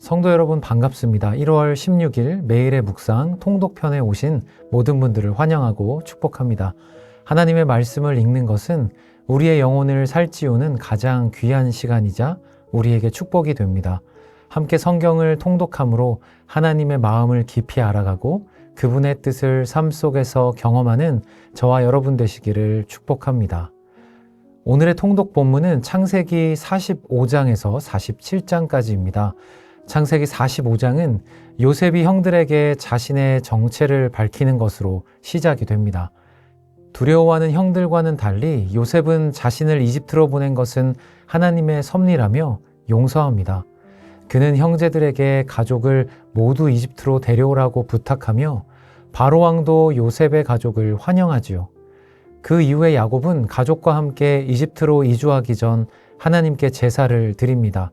성도 여러분 반갑습니다. 1월 16일 매일의 묵상 통독편에 오신 모든 분들을 환영하고 축복합니다. 하나님의 말씀을 읽는 것은 우리의 영혼을 살찌우는 가장 귀한 시간이자 우리에게 축복이 됩니다. 함께 성경을 통독함으로 하나님의 마음을 깊이 알아가고 그분의 뜻을 삶 속에서 경험하는 저와 여러분 되시기를 축복합니다. 오늘의 통독 본문은 창세기 45장에서 47장까지입니다. 창세기 45장은 요셉이 형들에게 자신의 정체를 밝히는 것으로 시작이 됩니다. 두려워하는 형들과는 달리 요셉은 자신을 이집트로 보낸 것은 하나님의 섭리라며 용서합니다. 그는 형제들에게 가족을 모두 이집트로 데려오라고 부탁하며 바로 왕도 요셉의 가족을 환영하지요. 그 이후에 야곱은 가족과 함께 이집트로 이주하기 전 하나님께 제사를 드립니다.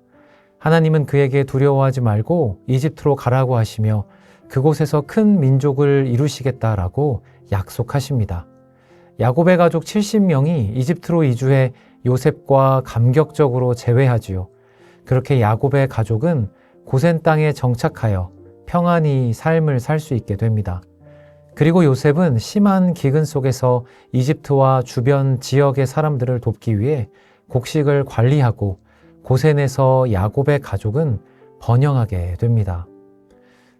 하나님은 그에게 두려워하지 말고 이집트로 가라고 하시며 그곳에서 큰 민족을 이루시겠다라고 약속하십니다. 야곱의 가족 70명이 이집트로 이주해 요셉과 감격적으로 제외하지요. 그렇게 야곱의 가족은 고센 땅에 정착하여 평안히 삶을 살 수 있게 됩니다. 그리고 요셉은 심한 기근 속에서 이집트와 주변 지역의 사람들을 돕기 위해 곡식을 관리하고 고센에서 야곱의 가족은 번영하게 됩니다.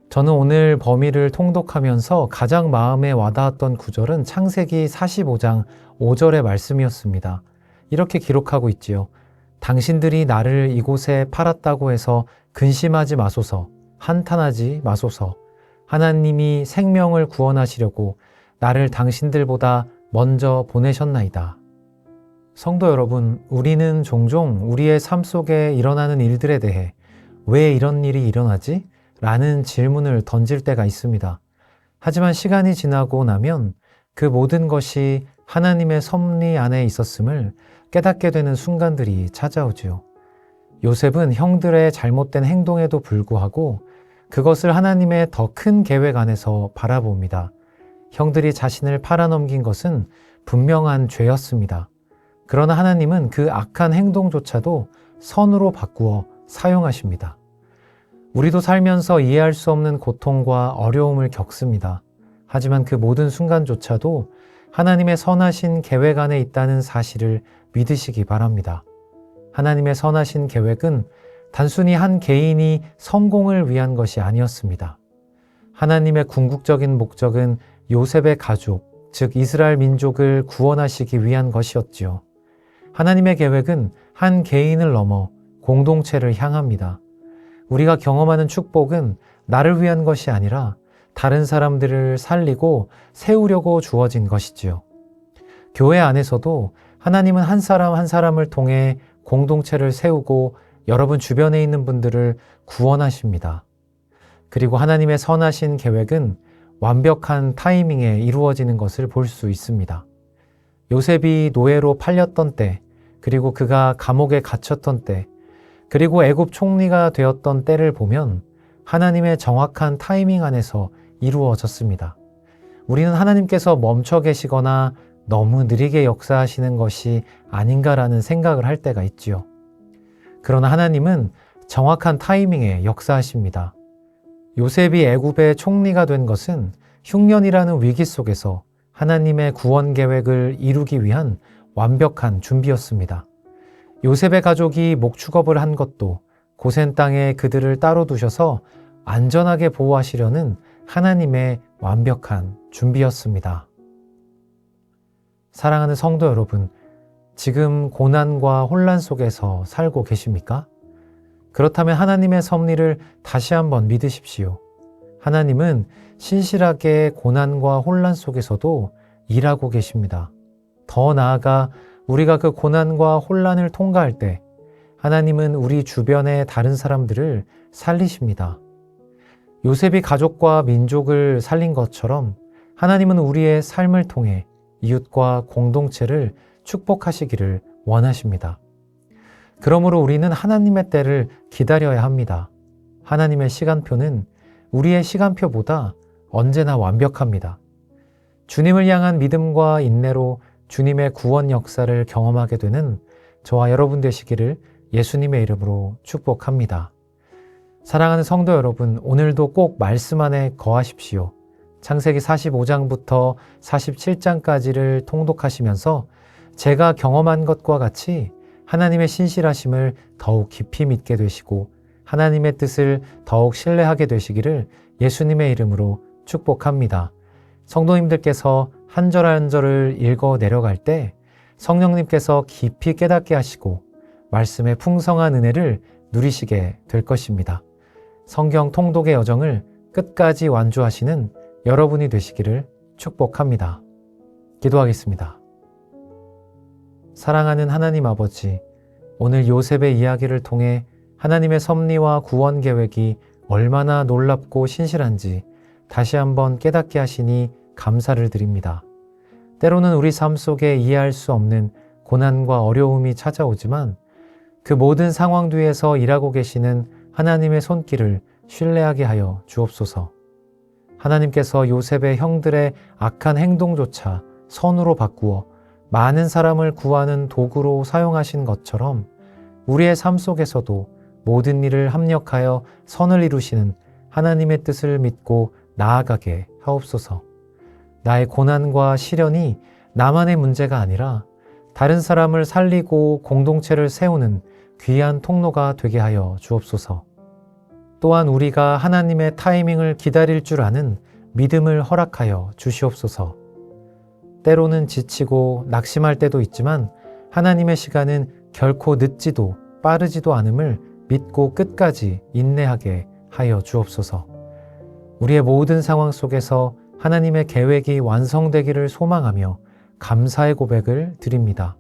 저는 오늘 범위를 통독하면서 가장 마음에 와닿았던 구절은 창세기 45장 5절의 말씀이었습니다. 이렇게 기록하고 있지요. 당신들이 나를 이곳에 팔았다고 해서 근심하지 마소서, 한탄하지 마소서. 하나님이 생명을 구원하시려고 나를 당신들보다 먼저 보내셨나이다. 성도 여러분, 우리는 종종 우리의 삶 속에 일어나는 일들에 대해 왜 이런 일이 일어나지? 라는 질문을 던질 때가 있습니다. 하지만 시간이 지나고 나면 그 모든 것이 하나님의 섭리 안에 있었음을 깨닫게 되는 순간들이 찾아오지요. 요셉은 형들의 잘못된 행동에도 불구하고 그것을 하나님의 더 큰 계획 안에서 바라봅니다. 형들이 자신을 팔아넘긴 것은 분명한 죄였습니다. 그러나 하나님은 그 악한 행동조차도 선으로 바꾸어 사용하십니다. 우리도 살면서 이해할 수 없는 고통과 어려움을 겪습니다. 하지만 그 모든 순간조차도 하나님의 선하신 계획 안에 있다는 사실을 믿으시기 바랍니다. 하나님의 선하신 계획은 단순히 한 개인이 성공을 위한 것이 아니었습니다. 하나님의 궁극적인 목적은 요셉의 가족, 즉 이스라엘 민족을 구원하시기 위한 것이었지요. 하나님의 계획은 한 개인을 넘어 공동체를 향합니다. 우리가 경험하는 축복은 나를 위한 것이 아니라 다른 사람들을 살리고 세우려고 주어진 것이지요. 교회 안에서도 하나님은 한 사람 한 사람을 통해 공동체를 세우고 여러분 주변에 있는 분들을 구원하십니다. 그리고 하나님의 선하신 계획은 완벽한 타이밍에 이루어지는 것을 볼 수 있습니다. 요셉이 노예로 팔렸던 때, 그리고 그가 감옥에 갇혔던 때, 그리고 애굽 총리가 되었던 때를 보면 하나님의 정확한 타이밍 안에서 이루어졌습니다. 우리는 하나님께서 멈춰 계시거나 너무 느리게 역사하시는 것이 아닌가라는 생각을 할 때가 있지요. 그러나 하나님은 정확한 타이밍에 역사하십니다. 요셉이 애굽의 총리가 된 것은 흉년이라는 위기 속에서 하나님의 구원 계획을 이루기 위한 완벽한 준비였습니다. 요셉의 가족이 목축업을 한 것도 고센 땅에 그들을 따로 두셔서 안전하게 보호하시려는 하나님의 완벽한 준비였습니다. 사랑하는 성도 여러분, 지금 고난과 혼란 속에서 살고 계십니까? 그렇다면 하나님의 섭리를 다시 한번 믿으십시오. 하나님은 신실하게 고난과 혼란 속에서도 일하고 계십니다. 더 나아가 우리가 그 고난과 혼란을 통과할 때 하나님은 우리 주변의 다른 사람들을 살리십니다. 요셉이 가족과 민족을 살린 것처럼 하나님은 우리의 삶을 통해 이웃과 공동체를 축복하시기를 원하십니다. 그러므로 우리는 하나님의 때를 기다려야 합니다. 하나님의 시간표는 우리의 시간표보다 언제나 완벽합니다. 주님을 향한 믿음과 인내로 주님의 구원 역사를 경험하게 되는 저와 여러분 되시기를 예수님의 이름으로 축복합니다. 사랑하는 성도 여러분, 오늘도 꼭 말씀 안에 거하십시오. 창세기 45장부터 47장까지를 통독하시면서 제가 경험한 것과 같이 하나님의 신실하심을 더욱 깊이 믿게 되시고 하나님의 뜻을 더욱 신뢰하게 되시기를 예수님의 이름으로 축복합니다. 성도님들께서 한 절 한 절을 읽어 내려갈 때 성령님께서 깊이 깨닫게 하시고 말씀의 풍성한 은혜를 누리시게 될 것입니다. 성경 통독의 여정을 끝까지 완주하시는 여러분이 되시기를 축복합니다. 기도하겠습니다. 사랑하는 하나님 아버지, 오늘 요셉의 이야기를 통해 하나님의 섭리와 구원 계획이 얼마나 놀랍고 신실한지 다시 한번 깨닫게 하시니 감사를 드립니다. 때로는 우리 삶 속에 이해할 수 없는 고난과 어려움이 찾아오지만 그 모든 상황 뒤에서 일하고 계시는 하나님의 손길을 신뢰하게 하여 주옵소서. 하나님께서 요셉의 형들의 악한 행동조차 선으로 바꾸어 많은 사람을 구하는 도구로 사용하신 것처럼 우리의 삶 속에서도 모든 일을 합력하여 선을 이루시는 하나님의 뜻을 믿고 나아가게 하옵소서. 나의 고난과 시련이 나만의 문제가 아니라 다른 사람을 살리고 공동체를 세우는 귀한 통로가 되게 하여 주옵소서. 또한 우리가 하나님의 타이밍을 기다릴 줄 아는 믿음을 허락하여 주시옵소서. 때로는 지치고 낙심할 때도 있지만 하나님의 시간은 결코 늦지도 빠르지도 않음을 믿고 끝까지 인내하게 하여 주옵소서. 우리의 모든 상황 속에서 하나님의 계획이 완성되기를 소망하며 감사의 고백을 드립니다.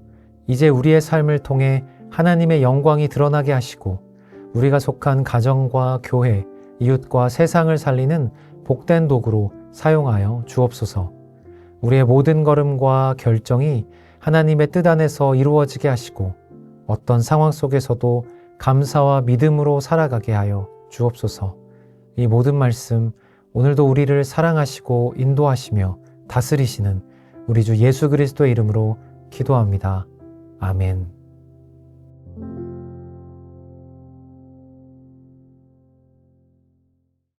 이제 우리의 삶을 통해 하나님의 영광이 드러나게 하시고 우리가 속한 가정과 교회, 이웃과 세상을 살리는 복된 도구로 사용하여 주옵소서. 우리의 모든 걸음과 결정이 하나님의 뜻 안에서 이루어지게 하시고 어떤 상황 속에서도 감사와 믿음으로 살아가게 하여 주옵소서. 이 모든 말씀 오늘도 우리를 사랑하시고 인도하시며 다스리시는 우리 주 예수 그리스도의 이름으로 기도합니다. 아멘.